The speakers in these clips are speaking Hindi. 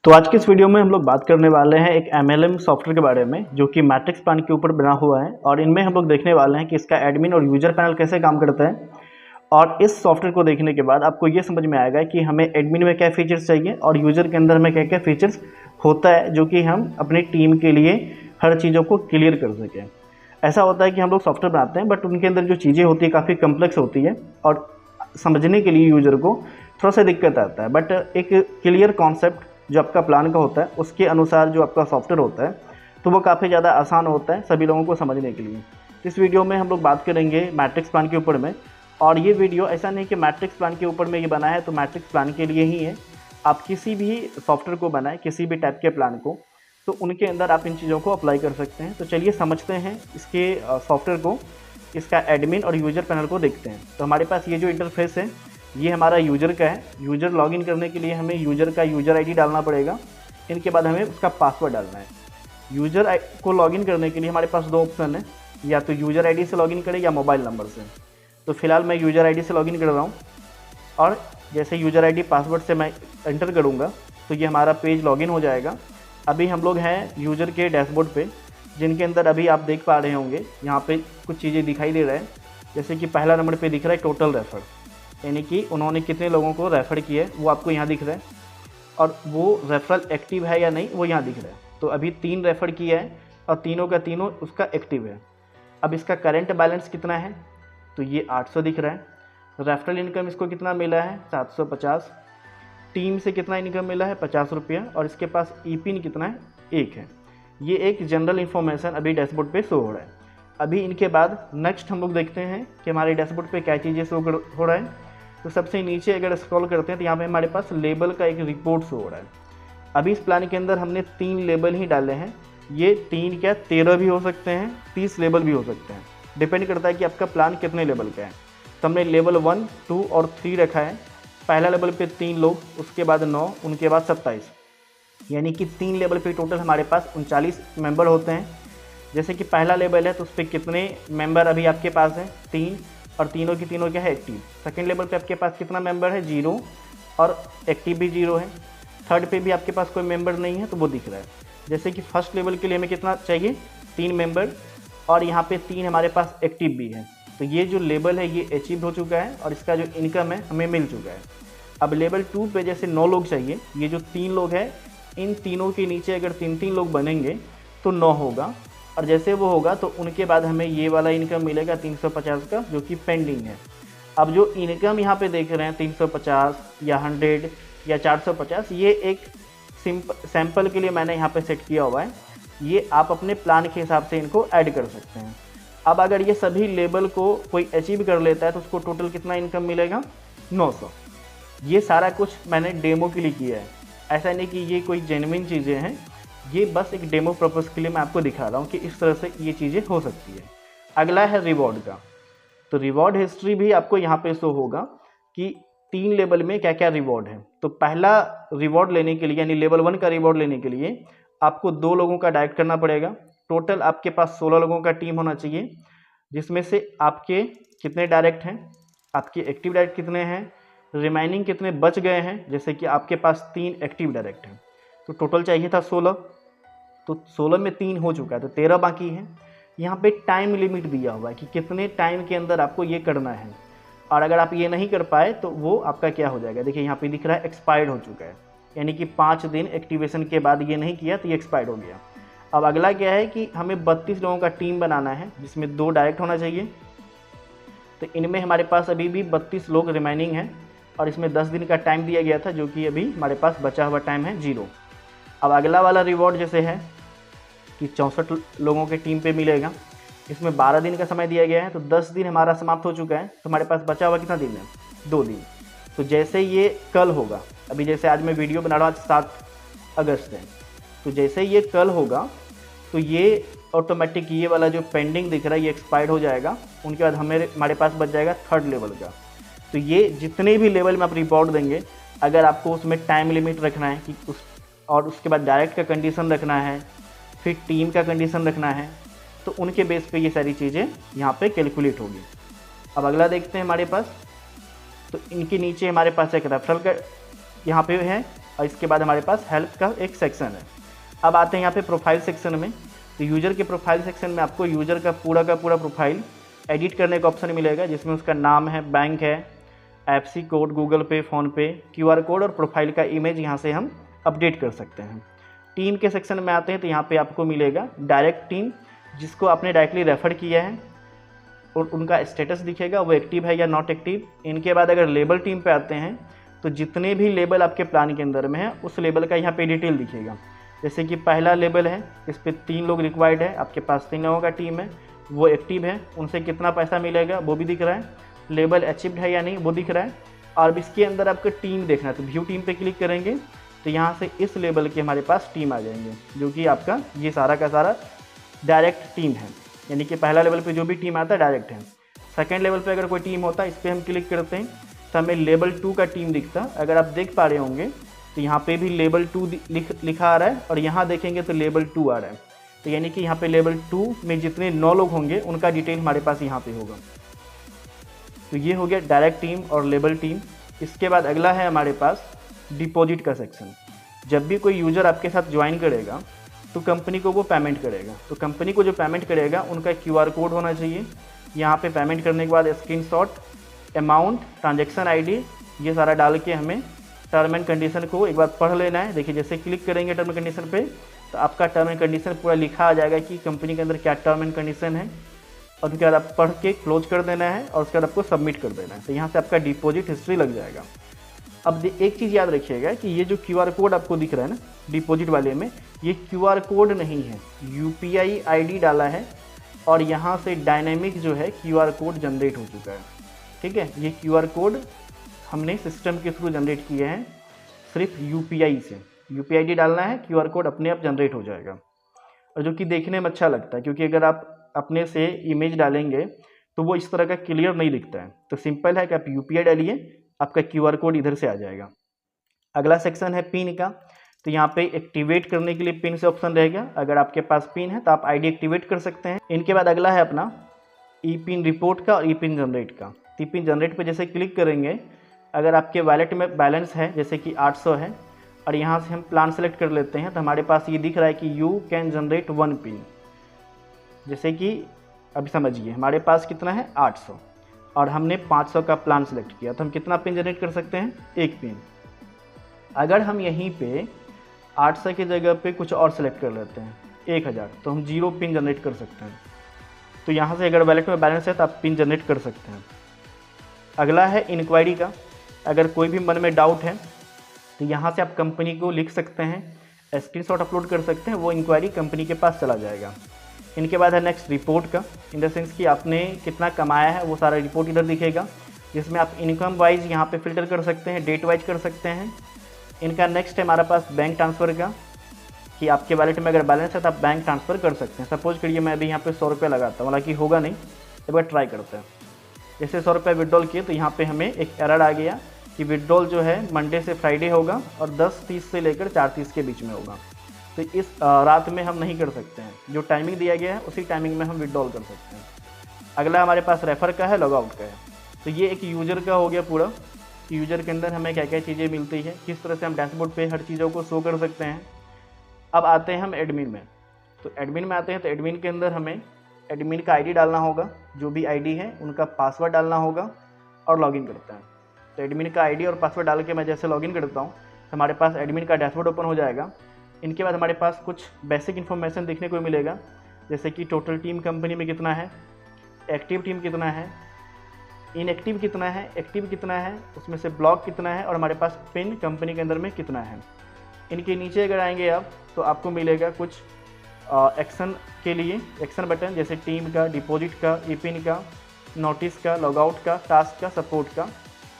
तो आज के इस वीडियो में हम लोग बात करने वाले हैं एक MLM सॉफ्टवेयर के बारे में जो कि मैट्रिक्स प्लान के ऊपर बना हुआ है और इनमें हम लोग देखने वाले हैं कि इसका एडमिन और यूजर पैनल कैसे काम करता है। और इस सॉफ्टवेयर को देखने के बाद आपको ये समझ में आएगा कि हमें एडमिन में क्या फीचर्स चाहिए और यूजर के अंदर में क्या क्या फीचर्स होता है जो कि हम अपनी टीम के लिए हर चीज़ों को क्लियर कर सकें। ऐसा होता है कि हम लोग सॉफ्टवेयर बनाते हैं बट उनके अंदर जो चीज़ें होती है काफ़ी कम्प्लेक्स होती है और समझने के लिए यूज़र को थोड़ा सा दिक्कत आता है। बट एक क्लियर कॉन्सेप्ट जो आपका प्लान का होता है उसके अनुसार जो आपका सॉफ्टवेयर होता है तो वो काफ़ी ज़्यादा आसान होता है सभी लोगों को समझने के लिए। इस वीडियो में हम लोग बात करेंगे मैट्रिक्स प्लान के ऊपर में। और ये वीडियो ऐसा नहीं कि मैट्रिक्स प्लान के ऊपर में ये बना है तो मैट्रिक्स प्लान के लिए ही है। आप किसी भी सॉफ्टवेयर को बनाएं, किसी भी टाइप के प्लान को, तो उनके अंदर आप इन चीज़ों को अप्लाई कर सकते हैं। तो चलिए समझते हैं इसके सॉफ्टवेयर को, इसका एडमिन और यूजर पैनल को देखते हैं। तो हमारे पास ये जो इंटरफेस है ये हमारा यूज़र का है। यूज़र लॉगिन करने के लिए हमें यूज़र का यूज़र आईडी डालना पड़ेगा, इनके बाद हमें उसका पासवर्ड डालना है। यूज़र को लॉगिन करने के लिए हमारे पास दो ऑप्शन है, या तो यूज़र आईडी से लॉगिन करें या मोबाइल नंबर से। तो फिलहाल मैं यूज़र आईडी से लॉगिन कर रहा हूँ और जैसे यूज़र आईडी पासवर्ड से मैं एंटर करूँगा तो ये हमारा पेज लॉगिन हो जाएगा। अभी हम लोग हैं यूज़र के डैशबोर्ड पे, जिनके अंदर अभी आप देख पा रहे होंगे यहाँ पे कुछ चीज़ें दिखाई दे रहा है। जैसे कि पहला नंबर पे दिख रहा है टोटल रेफर, यानी कि उन्होंने कितने लोगों को रेफ़र किया है वो आपको यहाँ दिख रहा है, और वो रेफरल एक्टिव है या नहीं वो यहाँ दिख रहा है। तो अभी 3 रेफ़र किया है और तीनों का तीनों उसका एक्टिव है। अब इसका करंट बैलेंस कितना है तो ये 800 दिख रहा है। रेफरल इनकम इसको कितना मिला है 750। टीम से कितना इनकम मिला है 50 रुपया, और इसके पास ई-पिन कितना है 1 है। ये एक जनरल इन्फॉर्मेशन अभी डैशबोर्ड पे शो हो रहा है। अभी इनके बाद नेक्स्ट हम लोग देखते हैं कि हमारे डैशबोर्ड पे क्या चीज़ें शो हो रहा है। तो सबसे नीचे अगर स्क्रॉल करते हैं तो यहाँ पे हमारे पास लेबल का एक रिपोर्ट शो हो रहा है। अभी इस प्लान के अंदर हमने 3 लेबल ही डाले हैं। ये 3 क्या 13 भी हो सकते हैं, 30 लेबल भी हो सकते हैं, डिपेंड करता है कि आपका प्लान कितने लेवल का है। तो हमने लेवल 1, 2 और 3 रखा है। पहला लेवल पे 3 लोग, उसके बाद 9, उनके बाद 27, यानी कि 3 लेवल पे टोटल हमारे पास 39 मेंबर होते हैं। जैसे कि पहला लेवल है तो उस पर कितने मेंबर अभी आपके पास हैं 3, और तीनों की तीनों क्या है एक्टिव। सेकंड लेवल पे आपके पास कितना मेंबर है 0, और एक्टिव भी 0 है। थर्ड पे भी आपके पास कोई मेंबर नहीं है तो वो दिख रहा है। जैसे कि फर्स्ट लेवल के लिए हमें कितना चाहिए 3 मेंबर, और यहाँ पे 3 हमारे पास एक्टिव भी है। तो ये जो लेवल है ये अचीव हो चुका है और इसका जो इनकम है हमें मिल चुका है। अब लेवल 2 पे जैसे 9 लोग चाहिए, ये जो 3 लोग हैं इन तीनों के नीचे अगर 3-3 लोग बनेंगे तो 9 होगा, और जैसे वो होगा तो उनके बाद हमें ये वाला इनकम मिलेगा 350 का, जो कि पेंडिंग है। अब जो इनकम यहाँ पे देख रहे हैं 350 या 100 या 450, ये एक सैंपल के लिए मैंने यहाँ पे सेट किया हुआ है। ये आप अपने प्लान के हिसाब से इनको ऐड कर सकते हैं। अब अगर ये सभी लेवल को कोई अचीव कर लेता है तो उसको टोटल कितना इनकम मिलेगा 900। ये सारा कुछ मैंने डेमो के लिए किया है, ऐसा नहीं कि ये कोई जेन्युइन चीज़ें हैं, ये बस एक डेमो पर्पज़ के लिए मैं आपको दिखा रहा हूँ कि इस तरह से ये चीज़ें हो सकती है। अगला है रिवॉर्ड का। तो रिवॉर्ड हिस्ट्री भी आपको यहाँ पे शो होगा कि 3 लेवल में क्या क्या रिवॉर्ड है। तो पहला रिवॉर्ड लेने के लिए यानी लेवल 1 का रिवॉर्ड लेने के लिए आपको 2 लोगों का डायरेक्ट करना पड़ेगा। टोटल आपके पास 16 लोगों का टीम होना चाहिए, जिसमें से आपके कितने डायरेक्ट हैं, आपके एक्टिव डायरेक्ट कितने हैं, रिमाइनिंग कितने बच गए हैं। जैसे कि आपके पास 3 एक्टिव डायरेक्ट हैं तो टोटल चाहिए था 16, तो 16 में 3 हो चुका है तो 13 बाकी है। यहाँ पे टाइम लिमिट दिया हुआ है कि कितने टाइम के अंदर आपको ये करना है, और अगर आप ये नहीं कर पाए तो वो आपका क्या हो जाएगा। देखिए यहाँ पे दिख रहा है एक्सपायर्ड हो चुका है, यानी कि 5 दिन एक्टिवेशन के बाद ये नहीं किया तो ये एक्सपायर्ड हो गया। अब अगला क्या है कि हमें 32 लोगों का टीम बनाना है, जिसमें 2 डायरेक्ट होना चाहिए। तो इनमें हमारे पास अभी भी 32 लोग रिमाइनिंग हैं, और इसमें 10 दिन का टाइम दिया गया था, जो कि अभी हमारे पास बचा हुआ टाइम है 0। अब अगला वाला रिवॉर्ड जैसे है कि 64 लोगों के टीम पे मिलेगा, इसमें 12 दिन का समय दिया गया है। तो 10 दिन हमारा समाप्त हो चुका है, तो हमारे पास बचा हुआ कितना दिन है 2 दिन। तो जैसे ये कल होगा, अभी जैसे आज मैं वीडियो बना रहा हूँ 7 अगस्त है, तो जैसे ये कल होगा तो ये ऑटोमेटिक ये वाला जो पेंडिंग दिख रहा है ये एक्सपायर्ड हो जाएगा। उनके बाद हमारे पास बच जाएगा 3rd लेवल का। तो ये जितने भी लेवल में आप रिपोर्ट देंगे, अगर आपको उसमें टाइम लिमिट रखना है कि और उसके बाद डायरेक्ट का कंडीशन रखना है, फिर टीम का कंडीशन रखना है, तो उनके बेस पे ये सारी चीज़ें यहाँ पे कैलकुलेट होगी। अब अगला देखते हैं हमारे पास। तो इनके नीचे हमारे पास एक रेफरल का यहाँ पे है, और इसके बाद हमारे पास हेल्प का एक सेक्शन है। अब आते हैं यहाँ पे प्रोफाइल सेक्शन में। तो यूज़र के प्रोफाइल सेक्शन में आपको यूज़र का पूरा प्रोफाइल एडिट करने का ऑप्शन मिलेगा, जिसमें उसका नाम है, बैंक है, एफसी कोड, गूगल पे, फ़ोनपे, QR कोड और प्रोफाइल का इमेज यहाँ से हम अपडेट कर सकते हैं। टीम के सेक्शन में आते हैं तो यहाँ पे आपको मिलेगा डायरेक्ट टीम, जिसको आपने डायरेक्टली रेफ़र किया है और उनका स्टेटस दिखेगा, वो एक्टिव है या नॉट एक्टिव। इनके बाद अगर लेबल टीम पे आते हैं तो जितने भी लेबल आपके प्लान के अंदर में है उस लेबल का यहाँ पे डिटेल दिखेगा। जैसे कि पहला लेबल है, इस पर 3 लोग रिक्वायर्ड है, आपके पास 3 लोगों का टीम है, वो एक्टिव है, उनसे कितना पैसा मिलेगा वो भी दिख रहा है, लेबल अचीव्ड है या नहीं वो दिख रहा है। और इसके अंदर आपको टीम देखना है तो व्यू टीम पे क्लिक करेंगे तो यहाँ से इस लेबल के हमारे पास टीम आ जाएंगे, जो कि आपका ये सारा का सारा डायरेक्ट टीम है। यानी कि पहला लेवल पे जो भी टीम आता है डायरेक्ट है। सेकंड लेवल पे अगर कोई टीम होता है, इस पर हम क्लिक करते हैं तो हमें लेवल 2 का टीम दिखता। अगर आप देख पा रहे होंगे तो यहाँ पे भी लेवल 2 लिखा आ रहा है और यहाँ देखेंगे तो लेवल 2 आ रहा है। तो यानी कि यहाँ पे लेवल 2 में जितने 9 लोग होंगे उनका डिटेल हमारे पास यहाँ पे होगा। तो ये हो गया डायरेक्ट टीम और लेबल टीम। इसके बाद अगला है हमारे पास डिपॉजिट का सेक्शन। जब भी कोई यूज़र आपके साथ ज्वाइन करेगा तो कंपनी को वो पेमेंट करेगा, तो कंपनी को जो पेमेंट करेगा उनका QR कोड होना चाहिए। यहाँ पे पेमेंट करने के बाद स्क्रीनशॉट, अमाउंट, ट्रांजैक्शन ID, ये सारा डाल के हमें टर्म एंड कंडीशन को एक बार पढ़ लेना है। देखिए जैसे क्लिक करेंगे टर्म एंड कंडीशन पे तो आपका टर्म एंड कंडीशन पूरा लिखा आ जाएगा कि कंपनी के अंदर क्या टर्म एंड कंडीशन है, और उसके बाद आप पढ़ के क्लोज कर देना है और उसके बाद आपको सबमिट कर देना है। तो यहाँ से आपका डिपॉजिट हिस्ट्री लग जाएगा। अब एक चीज़ याद रखिएगा कि ये जो QR कोड आपको दिख रहा है ना डिपॉजिट वाले में, ये QR कोड नहीं है, UPI ID डाला है और यहाँ से डायनेमिक जो है QR कोड जनरेट हो चुका है। ठीक है, ये QR कोड हमने सिस्टम के थ्रू जनरेट किए हैं, सिर्फ UPI से। UPI ID डालना है, QR कोड अपने आप जनरेट हो जाएगा, और जो कि देखने में अच्छा लगता है, क्योंकि अगर आप अपने से इमेज डालेंगे तो वो इस तरह का क्लियर नहीं दिखता है। तो सिंपल है कि आप UPI डालिए, आपका QR कोड इधर से आ जाएगा। अगला सेक्शन है पिन का। तो यहाँ पे एक्टिवेट करने के लिए पिन से ऑप्शन रहेगा। अगर आपके पास पिन है तो आप ID एक्टिवेट कर सकते हैं। इनके बाद अगला है अपना ई पिन रिपोर्ट का और ई पिन जनरेट का। ई पिन जनरेट पे जैसे क्लिक करेंगे, अगर आपके वैलेट में बैलेंस है जैसे कि 800 है और यहाँ से हम प्लान सेलेक्ट कर लेते हैं तो हमारे पास ये दिख रहा है कि यू कैन जनरेट 1 पिन। जैसे कि अभी समझिए हमारे पास कितना है 800 और हमने 500 का प्लान सेलेक्ट किया, तो हम कितना पिन जनरेट कर सकते हैं, 1 पिन। अगर हम यहीं पे 800 की जगह पे कुछ और सेलेक्ट कर लेते हैं 1000, तो हम 0 पिन जनरेट कर सकते हैं। तो यहाँ से अगर वैलेट में बैलेंस है तो आप पिन जनरेट कर सकते हैं। अगला है इंक्वायरी का। अगर कोई भी मन में डाउट है तो यहाँ से आप कंपनी को लिख सकते हैं, स्क्रीनशॉट अपलोड कर सकते हैं, वो इंक्वायरी कंपनी के पास चला जाएगा। इनके बाद है नेक्स्ट रिपोर्ट का, इन द सेंस कि आपने कितना कमाया है वो सारा रिपोर्ट इधर दिखेगा, जिसमें आप इनकम वाइज यहाँ पे फिल्टर कर सकते हैं, डेट वाइज कर सकते हैं। इनका नेक्स्ट है हमारे पास बैंक ट्रांसफ़र का, कि आपके वैलेट में अगर बैलेंस है तो आप बैंक ट्रांसफ़र कर सकते हैं। सपोज करिए मैं अभी यहाँ पे 100 रुपये लगाता हूँ, हालांकि होगा नहीं, एक बार ट्राई करते हैं। जैसे 100 रुपये विड्रॉल किए तो यहाँ पे हमें एक एरर आ गया कि विड्रॉल जो है मंडे से फ्राइडे होगा और 10:30 से लेकर 4:30 के बीच में होगा। तो इस रात में हम नहीं कर सकते हैं, जो टाइमिंग दिया गया है उसी टाइमिंग में हम विड्रॉल कर सकते हैं। अगला हमारे पास रेफ़र का है, लॉग आउट का है। तो ये एक यूज़र का हो गया पूरा, यूज़र के अंदर हमें क्या क्या चीज़ें मिलती है, किस तरह से हम डैशबोर्ड पे हर चीज़ों को शो कर सकते हैं। अब आते हैं हम एडमिन में। तो एडमिन में आते हैं तो एडमिन के अंदर हमें एडमिन का ID डालना होगा, जो भी ID है उनका पासवर्ड डालना होगा और लॉगिन करते हैं। तो एडमिन का ID और पासवर्ड डाल के मैं जैसे लॉगिन करता हूँ तो हमारे पास एडमिन का डैशबोर्ड ओपन हो जाएगा। इनके बाद हमारे पास कुछ बेसिक इन्फॉर्मेशन देखने को मिलेगा, जैसे कि टोटल टीम कंपनी में कितना है, एक्टिव टीम कितना है, इनएक्टिव कितना है, एक्टिव कितना है, उसमें से ब्लॉक कितना है और हमारे पास पिन कंपनी के अंदर में कितना है। इनके नीचे अगर आएंगे आप तो आपको मिलेगा कुछ एक्शन के लिए एक्शन बटन, जैसे टीम का, डिपॉजिट का, ई पिन का, नोटिस का, लॉगआउट का, टास्क का, सपोर्ट का।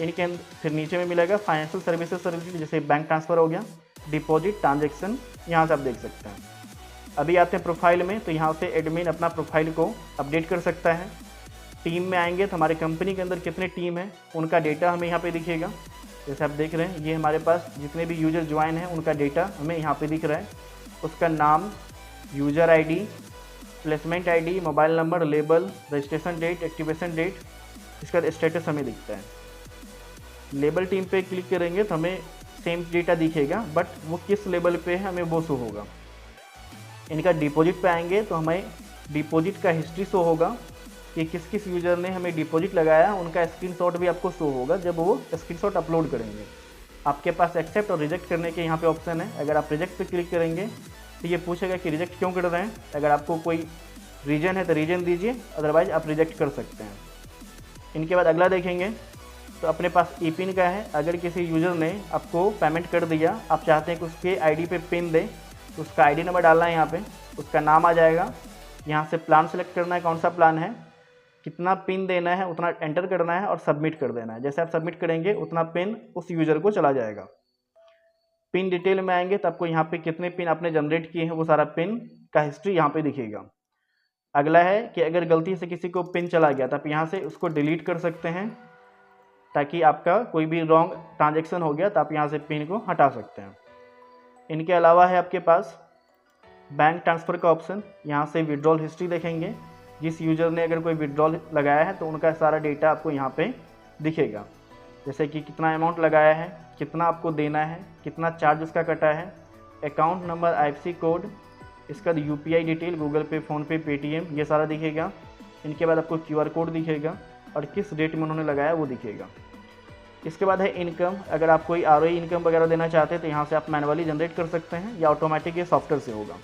इनके फिर नीचे में मिलेगा फाइनेंशियल सर्विसेज से रिलेटेड, जैसे बैंक ट्रांसफ़र हो गया, डिपॉजिट, ट्रांजैक्शन, यहाँ से आप देख सकते हैं। अभी आते हैं प्रोफाइल में, तो यहाँ से एडमिन अपना प्रोफाइल को अपडेट कर सकता है। टीम में आएंगे तो हमारे कंपनी के अंदर कितने टीम है उनका डेटा हमें यहाँ पे दिखेगा। जैसे आप देख रहे हैं ये हमारे पास जितने भी यूज़र ज्वाइन हैं उनका डेटा हमें यहाँ पे दिख रहा है, उसका नाम, user ID, placement ID, mobile number, label, registration date, activation date, इसका स्टेटस हमें दिखता है। लेबल टीम पे क्लिक करेंगे तो हमें सेम डेटा दिखेगा, बट वो किस लेवल पे है हमें वो शो होगा। इनका डिपॉजिट पे आएंगे तो हमें डिपॉजिट का हिस्ट्री शो होगा कि किस किस यूज़र ने हमें डिपॉजिट लगाया, उनका स्क्रीनशॉट भी आपको शो होगा जब वो स्क्रीनशॉट अपलोड करेंगे। आपके पास एक्सेप्ट और रिजेक्ट करने के यहाँ पे ऑप्शन है। अगर आप रिजेक्ट पे क्लिक करेंगे तो ये पूछेगा कि रिजेक्ट क्यों कर रहे हैं। अगर आपको कोई रीजन है तो रीजन दीजिए, अदरवाइज आप रिजेक्ट कर सकते हैं। इनके बाद अगला देखेंगे तो अपने पास ई पिन का है। अगर किसी यूज़र ने आपको पेमेंट कर दिया, आप चाहते हैं कि उसके आईडी पे पिन दें, तो उसका आईडी नंबर डालना है, यहाँ पे उसका नाम आ जाएगा। यहाँ से प्लान सेलेक्ट करना है, कौन सा प्लान है, कितना पिन देना है उतना एंटर करना है और सबमिट कर देना है। जैसे आप सबमिट करेंगे उतना पिन उस यूज़र को चला जाएगा। पिन डिटेल में आएंगे तो आपको यहाँ पे कितने पिन आपने जनरेट किए हैं वो सारा पिन का हिस्ट्री यहाँ पे दिखेगा। अगला है कि अगर गलती से किसी को पिन चला गया तो आप यहाँ से उसको डिलीट कर सकते हैं, ताकि आपका कोई भी रॉन्ग ट्रांजेक्शन हो गया तो आप यहाँ से पिन को हटा सकते हैं। इनके अलावा है आपके पास बैंक ट्रांसफ़र का ऑप्शन। यहाँ से विड्रॉल हिस्ट्री देखेंगे, जिस यूज़र ने अगर कोई विड्रॉल लगाया है तो उनका सारा डेटा आपको यहाँ पे दिखेगा, जैसे कि कितना अमाउंट लगाया है, कितना आपको देना है, कितना चार्ज उसका कटा है, अकाउंट नंबर, IFSC कोड, इसका UPI डिटेल, गूगल पे, फ़ोनपे, पेटीएम, ये सारा दिखेगा। इनके बाद आपको QR कोड दिखेगा और किस डेट में उन्होंने लगाया वो दिखेगा। इसके बाद है इनकम। अगर आप कोई ROI इनकम वगैरह देना चाहते हैं तो यहाँ से आप मैनुअली जनरेट कर सकते हैं या ऑटोमेटिक ये सॉफ्टवेयर से होगा।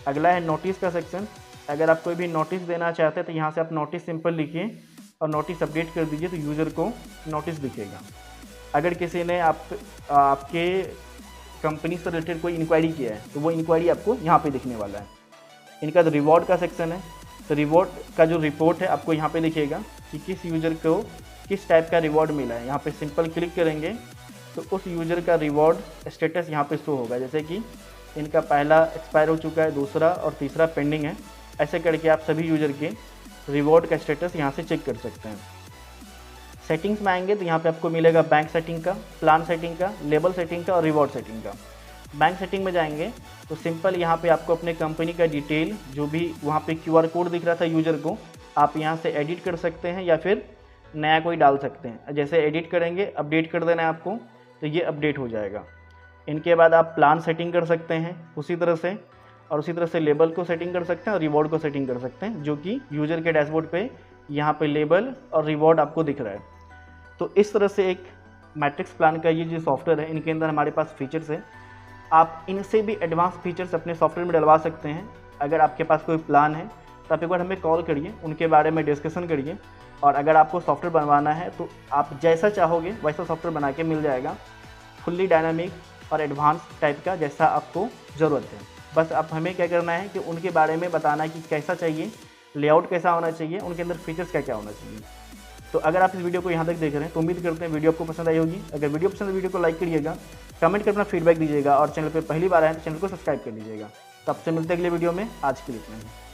अगला है नोटिस का सेक्शन। अगर आप कोई भी नोटिस देना चाहते हैं तो यहाँ से आप नोटिस सिंपल लिखिए और नोटिस अपडेट कर दीजिए तो यूज़र को नोटिस दिखेगा। अगर किसी ने आपके कंपनी से रिलेटेड कोई इंक्वायरी किया है तो वो इंक्वायरी आपको यहाँ पे दिखने वाला है। इनका जो रिवॉर्ड का सेक्शन है तो रिवॉर्ड का जो रिपोर्ट है आपको यहाँ पे दिखेगा कि किस यूज़र को किस टाइप का रिवॉर्ड मिला है। यहाँ पे सिंपल क्लिक करेंगे तो उस यूज़र का रिवॉर्ड स्टेटस यहाँ पे शो होगा, जैसे कि इनका पहला एक्सपायर हो चुका है, दूसरा और तीसरा पेंडिंग है। ऐसे करके आप सभी यूज़र के रिवॉर्ड का स्टेटस यहाँ से चेक कर सकते हैं। सेटिंग्स में आएंगे तो यहाँ पे आपको मिलेगा बैंक सेटिंग का, प्लान सेटिंग का, लेबल सेटिंग का और रिवॉर्ड सेटिंग का। बैंक सेटिंग में जाएंगे तो सिंपल यहाँ पे आपको अपने कंपनी का डिटेल, जो भी वहाँ पे QR कोड दिख रहा था यूज़र को, आप यहाँ से एडिट कर सकते हैं या फिर नया कोई डाल सकते हैं। जैसे एडिट करेंगे, अपडेट कर देना है आपको, तो ये अपडेट हो जाएगा। इनके बाद आप प्लान सेटिंग कर सकते हैं उसी तरह से, और उसी तरह से लेबल को सेटिंग कर सकते हैं और रिवॉर्ड को सेटिंग कर सकते हैं, जो कि यूज़र के डैशबोर्ड पे यहाँ पे लेबल और रिवॉर्ड आपको दिख रहा है। तो इस तरह से एक मैट्रिक्स प्लान का ये जो सॉफ्टवेयर है, इनके अंदर हमारे पास फीचर्स है। आप इनसे भी एडवांस फीचर्स अपने सॉफ्टवेयर में डलवा सकते हैं। अगर आपके पास कोई प्लान है तो आप एक बार हमें कॉल करिए, उनके बारे में डिस्कशन करिए, और अगर आपको सॉफ्टवेयर बनवाना है तो आप जैसा चाहोगे वैसा सॉफ्टवेयर बना के मिल जाएगा, फुल्ली डायनामिक और एडवांस टाइप का, जैसा आपको ज़रूरत है। बस आप हमें क्या करना है कि उनके बारे में बताना है कि कैसा चाहिए, लेआउट कैसा होना चाहिए, उनके अंदर फीचर्स क्या क्या होना चाहिए। तो अगर आप इस वीडियो को यहाँ तक देख रहे हैं तो उम्मीद करते हैं वीडियो आपको पसंद आई होगी। अगर वीडियो पसंद है वीडियो को लाइक करिएगा, कमेंट कर अपना फीडबैक दीजिएगा, और चैनल पर पहली बार आए तो चैनल को सब्सक्राइब कर लीजिएगा। तो आपसे मिलते हैं अगले वीडियो में। आज के लिए इतना ही।